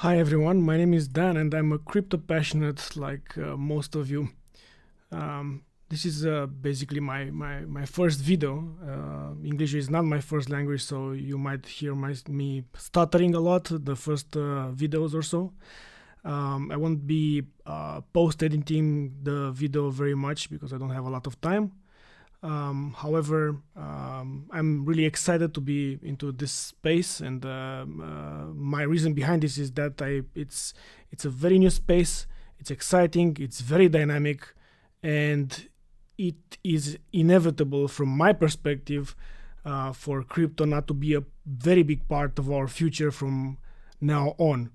Hi everyone, my name is Dan and I'm a crypto passionate like most of you. This is basically my first video. English is not my first language, so you might hear me stuttering a lot the first videos or so. I won't be post editing the video very much because I don't have a lot of time. However, I'm really excited to be into this space, and my reason behind this is that it's a very new space. It's exciting. It's very dynamic, and it is inevitable from my perspective for crypto not to be a very big part of our future from now on.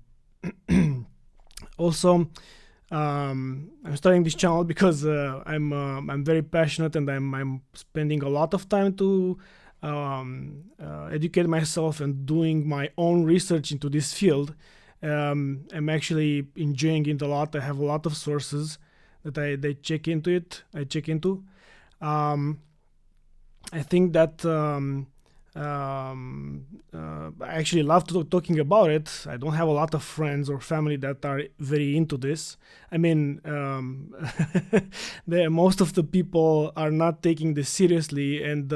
Also, I'm starting this channel because I'm very passionate and I'm spending a lot of time to educate myself and doing my own research into this field. I'm actually enjoying it a lot. I have a lot of sources that I check into it. I check into. I think that I actually love talking about it. I don't have a lot of friends or family that are very into this. I mean, most of the people are not taking this seriously, and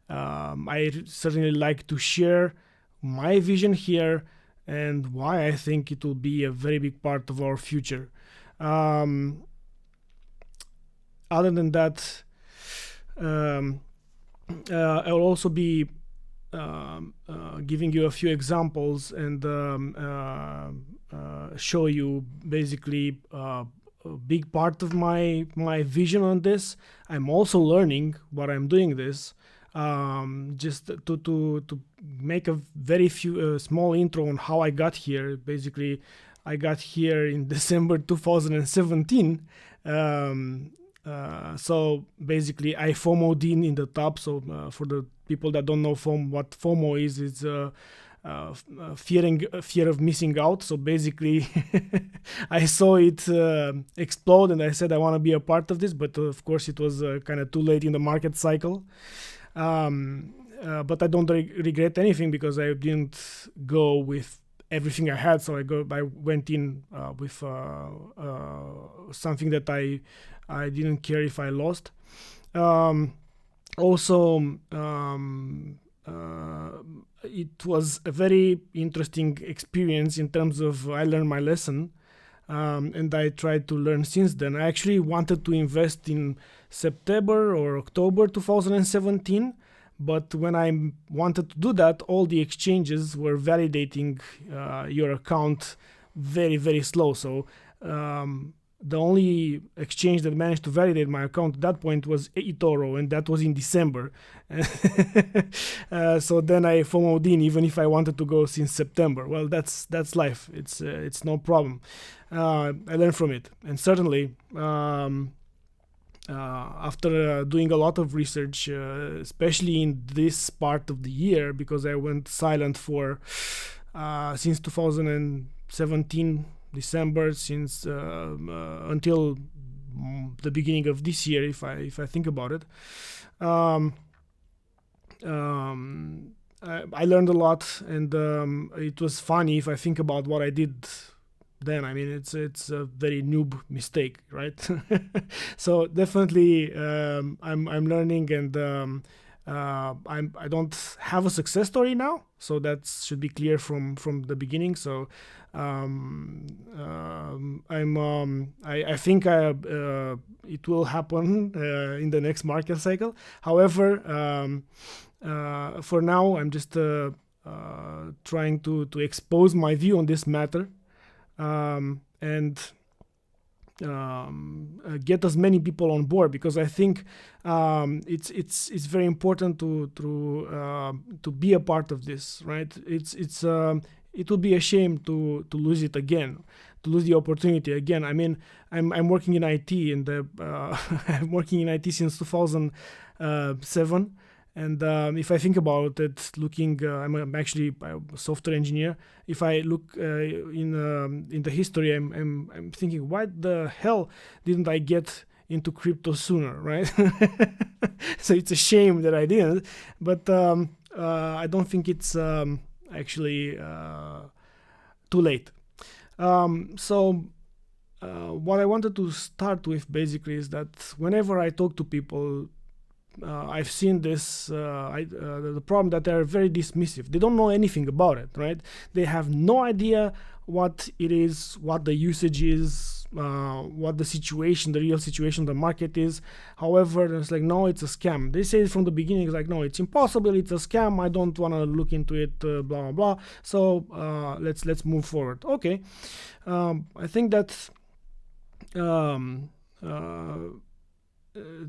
I certainly like to share my vision here and why I think it will be a very big part of our future. Um, Other than that, um, I will also be giving you a few examples and show you basically a big part of my vision on this. I'm also learning what I'm doing this. Just to make a very few small intro on how I got here. Basically, I got here in December 2017. So basically, I FOMO'd in the top. So for the people that don't know what FOMO is, it's fear of missing out. So basically, I saw it explode, and I said I want to be a part of this. But of course, it was kind of too late in the market cycle. But I don't regret anything because I didn't go with everything I had. So I went in with something that I didn't care if I lost. Also, it was a very interesting experience in terms of I learned my lesson. And I tried to learn since then. I actually wanted to invest in September or October 2017, but when I wanted to do that, all the exchanges were validating your account very, very slow. So the only exchange that managed to validate my account at that point was eToro, and that was in December. So then I FOMO'd in, even if I wanted to go since September. Well, that's life. It's no problem. I learned from it, and certainly after doing a lot of research, especially in this part of the year, because I went silent for since 2017 December, since until the beginning of this year, if I think about it. I learned a lot, and it was funny if I think about what I did then. I mean, it's a very noob mistake, right? So definitely, I'm learning, and I don't have a success story now, so that should be clear from the beginning. So I think it will happen in the next market cycle. However, for now, I'm just trying to expose my view on this matter, and get as many people on board, because I think it's very important to be a part of this, right? It would be a shame to lose it again, to lose the opportunity again. I mean, I'm working in IT, and I'm working in IT since 2007. And if I think about it, I'm actually a software engineer. If I look in the history, I'm thinking, why the hell didn't I get into crypto sooner, right? So it's a shame that I didn't, but I don't think it's actually too late. So what I wanted to start with basically is that whenever I talk to people, I've seen this. The problem that they're very dismissive. They don't know anything about it, right? They have no idea what it is, what the usage is, what the situation, the real situation, the market is. However, it's like, no, it's a scam. They say it from the beginning, it's like, no, it's impossible, it's a scam. I don't want to look into it, blah blah blah. So let's move forward. Okay, I think that.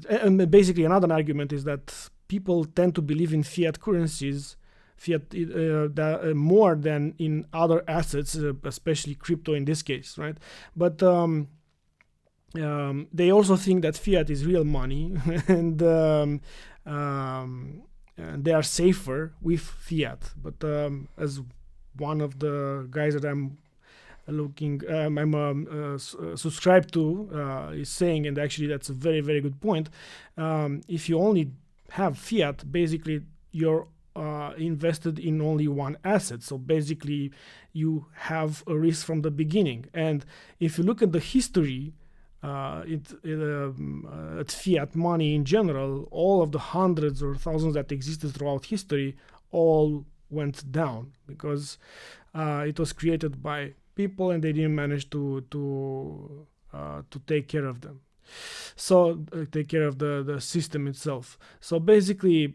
And basically another argument is that people tend to believe in fiat currencies, more than in other assets, especially crypto in this case, right? But they also think that fiat is real money, and they are safer with fiat. But as one of the guys that I'm subscribed to is saying, and actually that's a very very good point. If you only have fiat, basically you're invested in only one asset. So basically you have a risk from the beginning. And if you look at the history, at fiat money in general, all of the hundreds or thousands that existed throughout history all went down because it was created by people and they didn't manage to take care of them. So take care of the system itself. So basically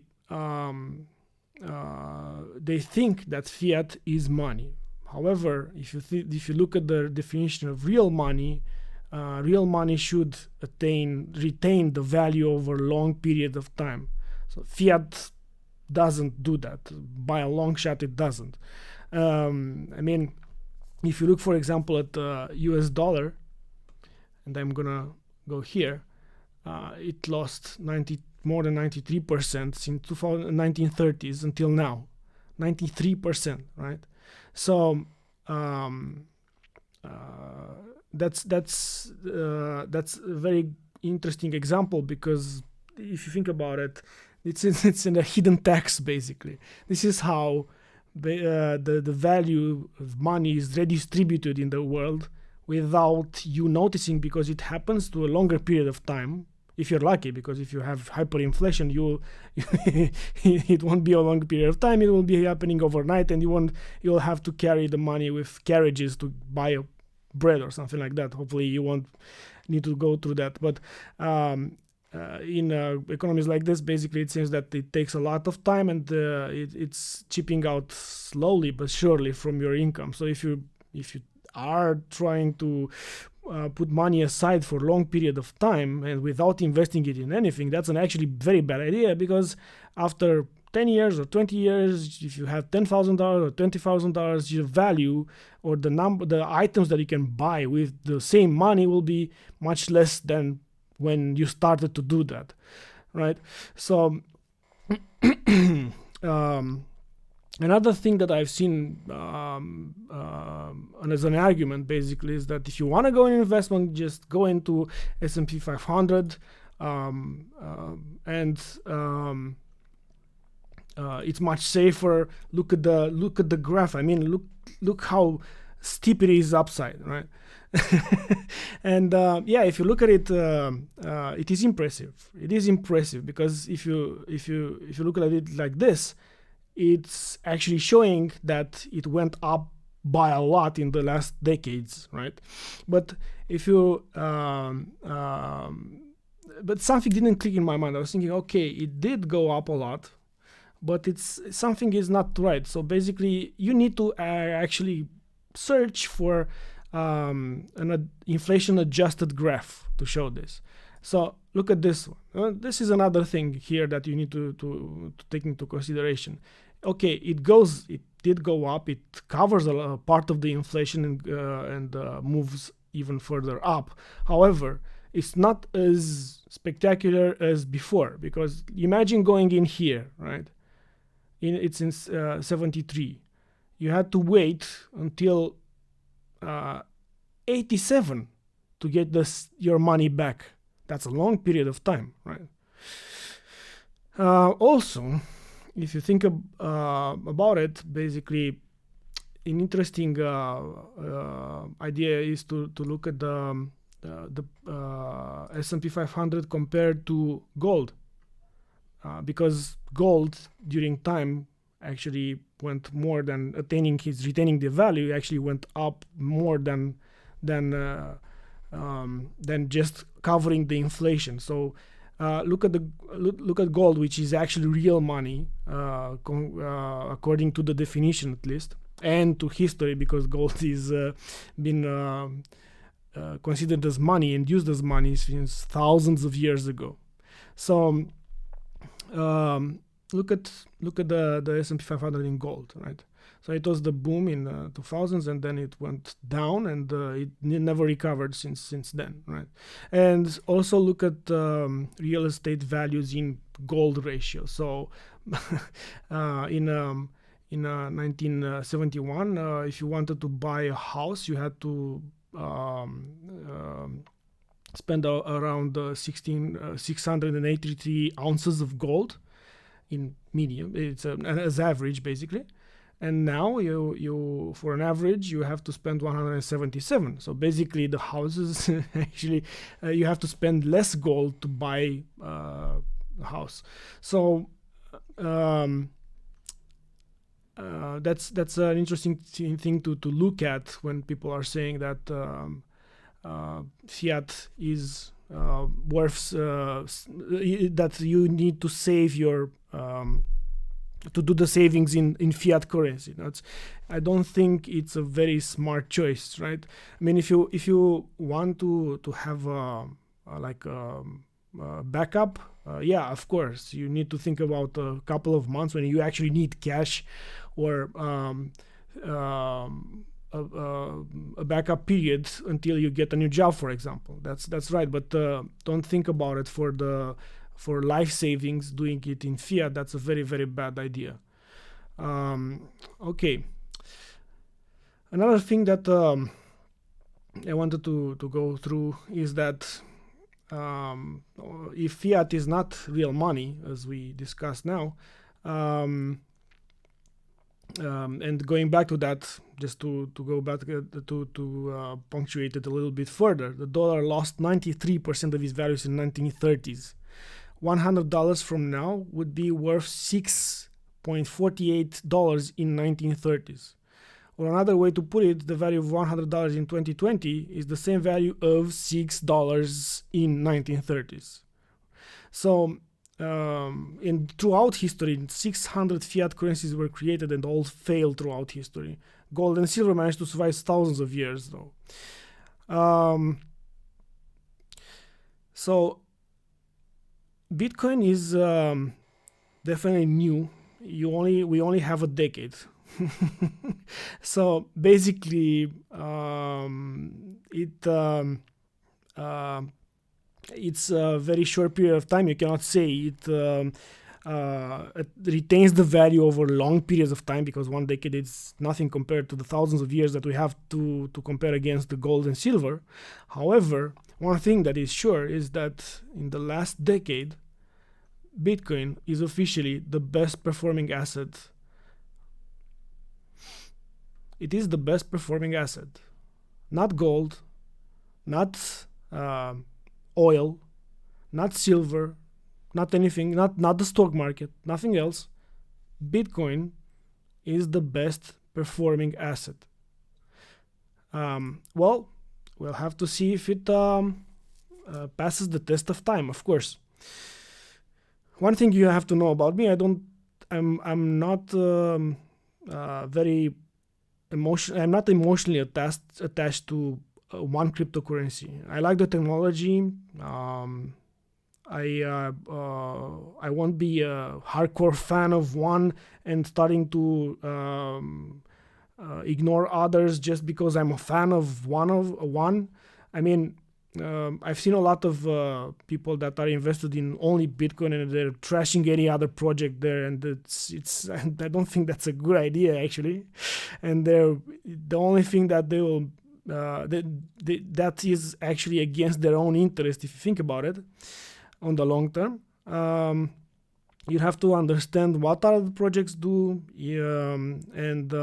they think that fiat is money. However, if you look at the definition of real money should retain the value over a long period of time. So fiat doesn't do that. By a long shot, it doesn't. I mean, if you look, for example, at the US dollar, and I'm gonna go here, it lost more than 93% since 1930s until now, 93%, right? So that's a very interesting example, because if you think about it, it's in a hidden tax basically. This is how the value of money is redistributed in the world without you noticing, because it happens to a longer period of time. If you're lucky, because if you have hyperinflation, it won't be a long period of time. It will be happening overnight, and you'll have to carry the money with carriages to buy bread or something like that. Hopefully, you won't need to go through that. But in economies like this, basically, it seems that it takes a lot of time, and it's chipping out slowly but surely from your income. So if you are trying to put money aside for a long period of time and without investing it in anything, that's an actually very bad idea, because after 10 years or 20 years, if you have $10,000 or $20,000, your value or the items that you can buy with the same money will be much less than when you started to do that, right? So another thing that I've seen and as an argument basically is that if you want to go in investment, just go into S&P 500 and it's much safer. Look at the graph. I mean, look how steep it is upside, right? And if you look at it, it is impressive. It is impressive because if you look at it like this, it's actually showing that it went up by a lot in the last decades, right? But if you but something didn't click in my mind. I was thinking, okay, it did go up a lot, but something is not right. So basically, you need to actually search for an inflation adjusted graph to show this. So look at this one. This is another thing here that you need to take into consideration. Okay, it did go up. It covers a part of the inflation and moves even further up. However, it's not as spectacular as before, because imagine going in here, right? It's in 73. You had to wait until 87 to get your money back. That's a long period of time, right? Also, if you think about it, basically, an interesting idea is to look at the S&P 500 compared to gold, because gold during time actually went more than retaining the value, actually went up more than just covering the inflation. So look at gold, which is actually real money, according to the definition at least, and to history, because gold is been considered as money and used as money since thousands of years ago. So look at the S&P 500 in gold, right? So it was the boom in 2000s, and then it went down, and it never recovered since then, right? And also look at real estate values in gold ratio. So in 1971, if you wanted to buy a house, you had to spend around 683 ounces of gold in medium. It's as average, basically. And now you for an average you have to spend 177. So basically the houses actually you have to spend less gold to buy a house. So that's an interesting thing to look at when people are saying that fiat is worth that you need to save your to do the savings in fiat currency. I don't think it's a very smart choice, right? I mean, if you want to have like a backup, yeah, of course, you need to think about a couple of months when you actually need cash, or a backup period until you get a new job, for example. That's right, but don't think about it for life savings. Doing it in fiat, that's a very, very bad idea. Okay. Another thing that I wanted to go through is that if fiat is not real money, as we discussed now, and going back to that, just to go back to punctuate it a little bit further, the dollar lost 93% of its values in 1930s. $100 from now would be worth $6.48 in 1930s. Or another way to put it, the value of $100 in 2020 is the same value of $6 in 1930s. So throughout history, 600 fiat currencies were created and all failed throughout history. Gold and silver managed to survive thousands of years, though. So Bitcoin is definitely new. We only have a decade. So basically, it's a very short period of time. You cannot say it retains the value over long periods of time, because one decade is nothing compared to the thousands of years that we have to compare against the gold and silver. However, one thing that is sure is that in the last decade, Bitcoin is officially the best performing asset. It is the best performing asset. Not gold, not oil, not silver, not anything, not the stock market, nothing else. Bitcoin is the best performing asset. Well, we'll have to see if it passes the test of time, of course. One thing you have to know about me, I'm not very emotional. I'm not emotionally attached to one cryptocurrency. I like the technology. I won't be a hardcore fan of one and starting to ignore others just because I'm a fan of one. I mean, I've seen a lot of people that are invested in only Bitcoin and they're trashing any other project there, and it's I don't think that's a good idea, actually. And the only thing that they will that is actually against their own interest, if you think about it, on the long term. You have to understand what other projects do, and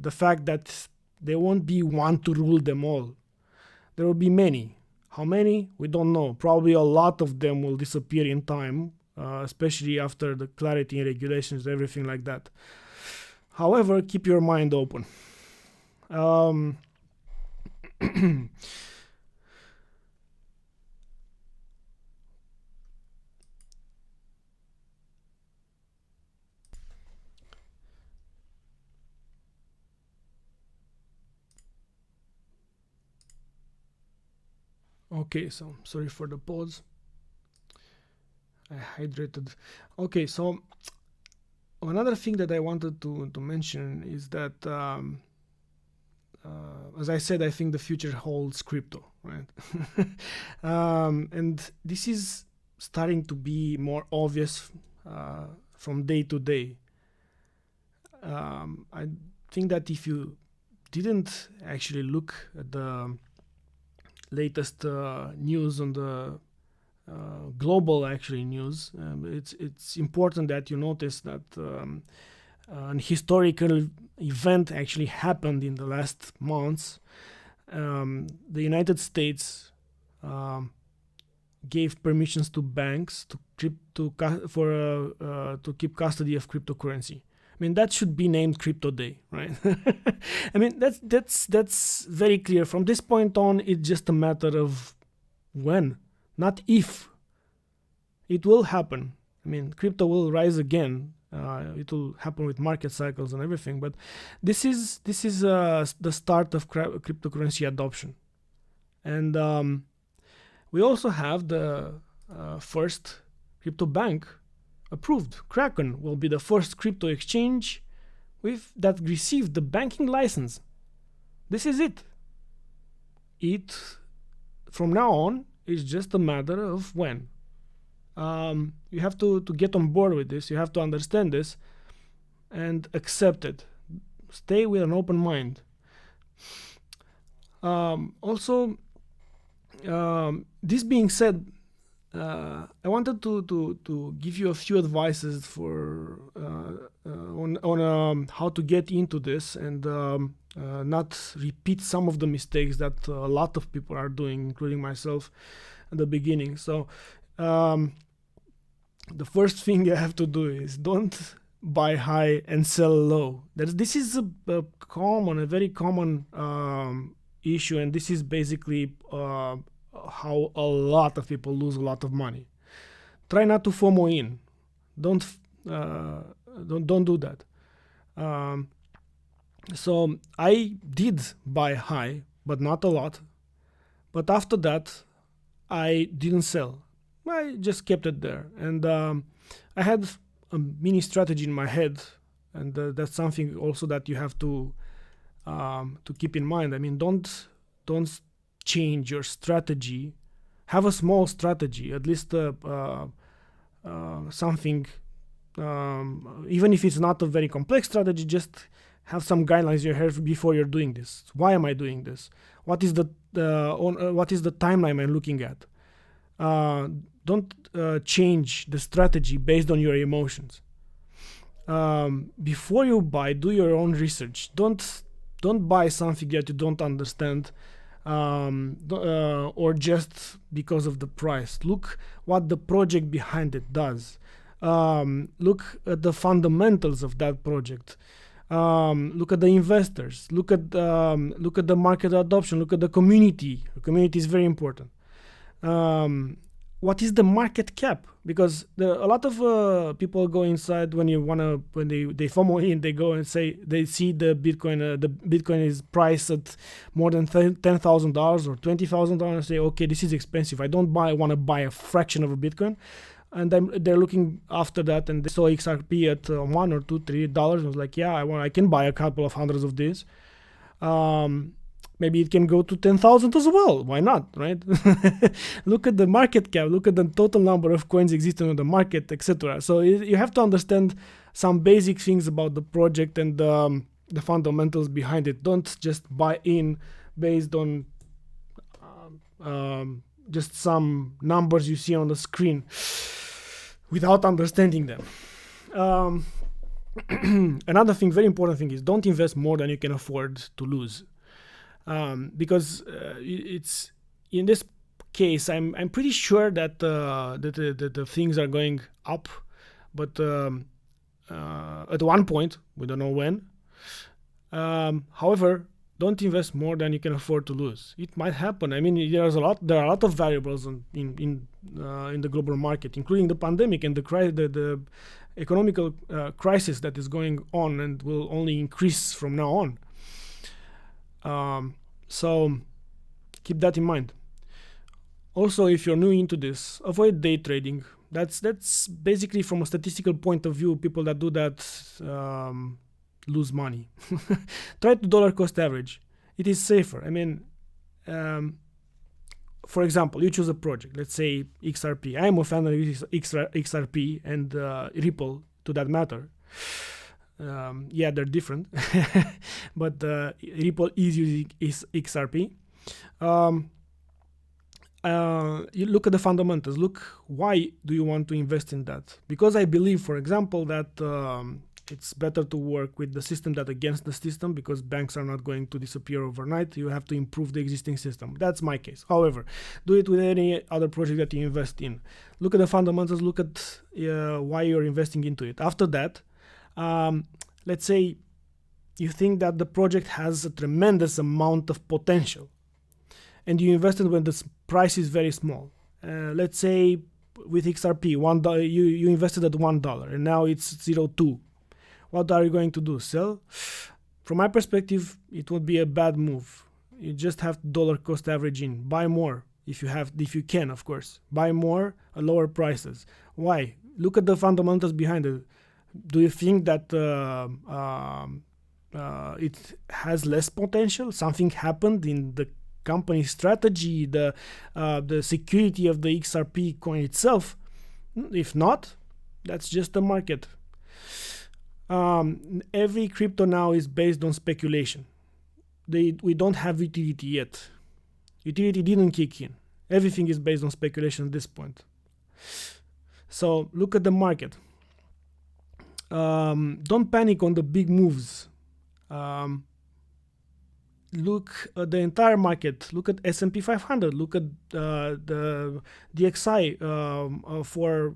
the fact that there won't be one to rule them all. There will be many. How many? We don't know. Probably a lot of them will disappear in time, especially after the clarity in regulations, everything like that. However, keep your mind open. Okay, so sorry for the pause. I hydrated. Okay, so another thing that I wanted to mention is that, as I said, I think the future holds crypto, right? And this is starting to be more obvious from day to day. I think that if you didn't actually look at the latest news on the global actually news, it's important that you notice that an historical event actually happened in the last months. The United States gave permissions to banks to keep custody of cryptocurrency. I mean, that should be named Crypto Day, right? I mean, that's very clear. From this point on, it's just a matter of when, not if. It will happen. I mean, crypto will rise again. It will happen with market cycles and everything. But this is the start of cryptocurrency adoption, and we also have the first crypto bank approved. Kraken will be the first crypto exchange that received the banking license. This is it. From now on, is just a matter of when. You have to get on board with this. You have to understand this and accept it. Stay with an open mind. Also, this being said, I wanted to give you a few advices on how to get into this and not repeat some of the mistakes that a lot of people are doing, including myself at the beginning. So the first thing you have to do is don't buy high and sell low. This is a very common issue, and this is basically how a lot of people lose a lot of money. Try not to FOMO in. Don't do that. So I did buy high, but not a lot. But after that, I didn't sell. I just kept it there, and I had a mini strategy in my head, and that's something also that you have to keep in mind. I mean, don't change your strategy. Have a small strategy, at least something. Even if it's not a very complex strategy, just have some guidelines you have before you're doing this. Why am I doing this? What is the timeline I'm looking at? Don't change the strategy based on your emotions. Before you buy, do your own research. Don't buy something that you don't understand, or just because of the price. Look what the project behind it does. Look at the fundamentals of that project. Look at the investors. Look at the market adoption. Look at the community. The community is very important. What is the market cap? Because a lot of people go inside when they FOMO in, they go and say they see the Bitcoin is priced at more than $10,000 or $20,000, and say, okay, this is expensive. I don't want to buy a fraction of a Bitcoin. And then they're looking after that, and they saw XRP at $1 or $2, $3. I was like, yeah, I can buy a couple of hundreds of these. Maybe it can go to 10,000 as well. Why not, right? Look at the market cap. Look at the total number of coins existing on the market, etc. So you have to understand some basic things about the project and the fundamentals behind it. Don't just buy in based on just some numbers you see on the screen without understanding them. Another thing, very important thing, is don't invest more than you can afford to lose, because it's in this case I'm pretty sure that the things are going up, but at one point we don't know when. However, don't invest more than you can afford to lose. It might happen. I mean, there are a lot of variables in the global market, including the pandemic and the economical crisis that is going on and will only increase from now on. So keep that in mind. Also, if you're new into this, avoid day trading. That's basically, from a statistical point of view, people that do that lose money. Try to dollar cost average. It is safer. I mean, for example, you choose a project, let's say XRP. I am a fan of XRP and Ripple, to that matter. Yeah, they're different, but Ripple is using XRP. You look at the fundamentals. Look, why do you want to invest in that? Because I believe, for example, that it's better to work with the system than against the system, because banks are not going to disappear overnight. You have to improve the existing system. That's my case. However, do it with any other project that you invest in. Look at the fundamentals. Look at why you're investing into it. After that, let's say you think that the project has a tremendous amount of potential, and you invested when the price is very small. Let's say with XRP, $1, you invested at $1, and now it's 0.2. What are you going to do? Sell? From my perspective, it would be a bad move. You just have to dollar cost average in. Buy more if you can, of course. Buy more at lower prices. Why? Look at the fundamentals behind it. Do you think that it has less potential? Something happened in the company strategy, the security of the XRP coin itself? If not, that's just the market. Every crypto now is based on speculation. We don't have utility yet. Utility didn't kick in. Everything is based on speculation at this point. So look at the market. Don't panic on the big moves. Look at the entire market. Look at S&P 500. Look at the DXY for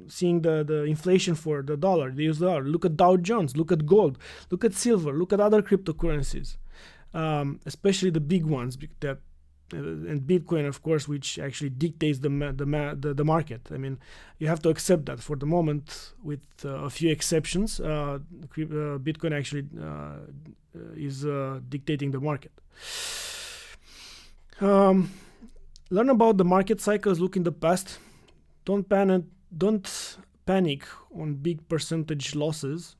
seeing the inflation for the dollar, the US dollar. Look at Dow Jones. Look at gold. Look at silver. Look at other cryptocurrencies, especially the big ones that and Bitcoin, of course, which actually dictates the market. I mean, you have to accept that for the moment, with a few exceptions. Bitcoin actually is dictating the market. Learn about the market cycles. Look in the past. Don't panic on big percentage losses,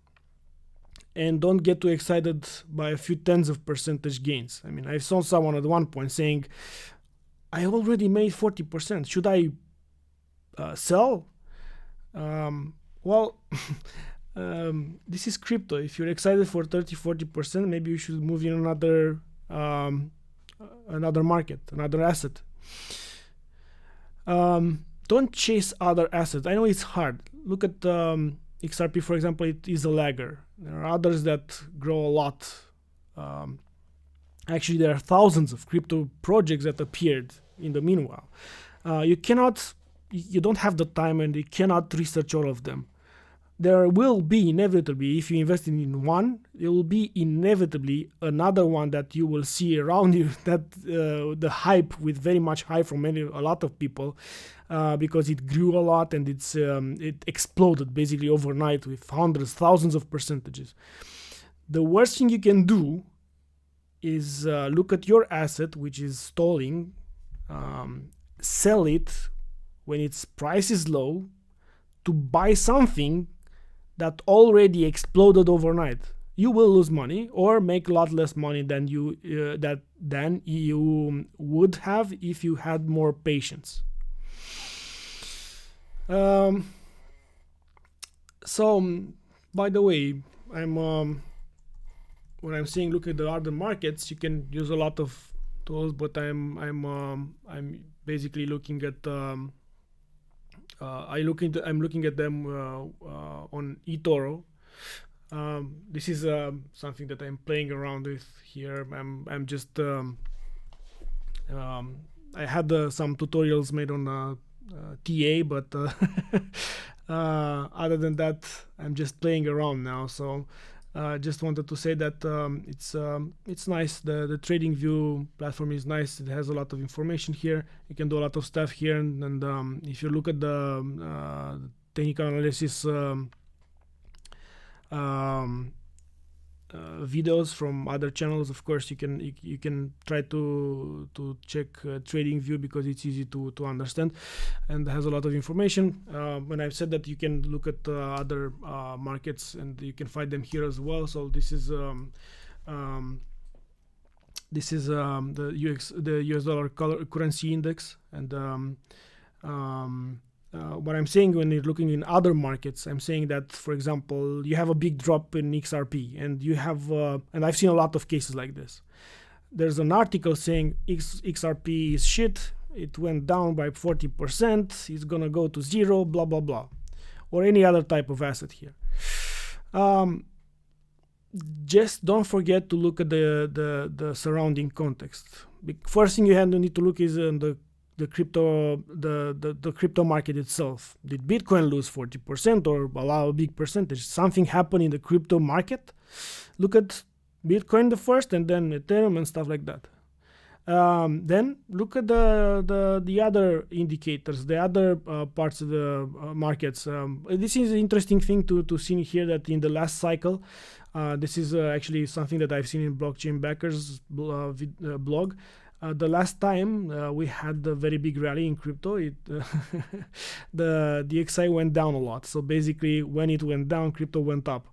and don't get too excited by a few tens of percentage gains. I mean, I saw someone at one point saying, I already made 40%. Should I sell? Well, this is crypto. If you're excited for 30-40%, maybe you should move in another market, another asset. Don't chase other assets. I know it's hard. Look at XRP, for example. It is a lagger. There are others that grow a lot. Actually, there are thousands of crypto projects that appeared in the meanwhile. You don't have the time, and you cannot research all of them. There will be inevitably, if you invest in one, there will be inevitably another one that you will see around you, that the hype, with very much hype from a lot of people, because it grew a lot, and it exploded basically overnight with hundreds, thousands of percentages. The worst thing you can do is look at your asset, which is stalling, sell it when its price is low, to buy something that already exploded overnight. You will lose money, or make a lot less money than you would have if you had more patience. So, by the way, when I'm saying look at the other markets, you can use a lot of tools, but I'm basically looking at I'm looking at them on eToro. This is something that I'm playing around with here. I'm just I had some tutorials made on TA, but other than that, I'm just playing around now. So just wanted to say that it's nice. The TradingView platform is nice. It has a lot of information here. You can do a lot of stuff here, and if you look at the technical analysis videos from other channels, of course you can try to check TradingView, because it's easy to understand and has a lot of information. When I've said that, you can look at other markets, and you can find them here as well. So this is the US dollar currency index, and what I'm saying when you're looking in other markets, I'm saying that, for example, you have a big drop in XRP, and you have, and I've seen a lot of cases like this. There's an article saying XRP is shit, it went down by 40%, it's gonna go to zero, blah blah blah, or any other type of asset here. Just don't forget to look at the surrounding context. First thing you need to look is in the crypto market itself. Did Bitcoin lose 40% or allow a big percentage? Something happened in the crypto market. Look at Bitcoin the first, and then Ethereum and stuff like that. Then look at the other indicators, the other parts of the markets. This is an interesting thing to see here, that in the last cycle, this is actually something that I've seen in Blockchain Backers blog. The last time we had a very big rally in crypto, the DXY went down a lot. So basically, when it went down, crypto went up.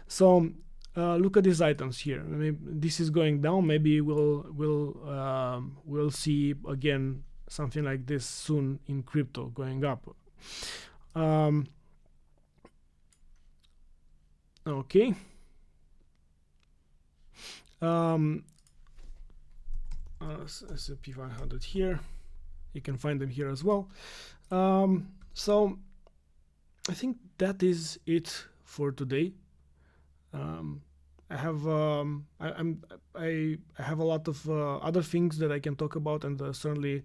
So look at these items here. Maybe this is going down. Maybe we'll see again something like this soon in crypto going up. Okay. S&P 500 here, you can find them here as well. So I think that is it for today. I have I have a lot of other things that I can talk about, and certainly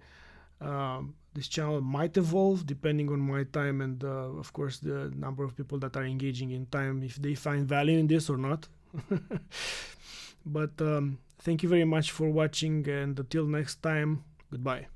this channel might evolve depending on my time and of course the number of people that are engaging in time, if they find value in this or not. But thank you very much for watching, and until next time, goodbye.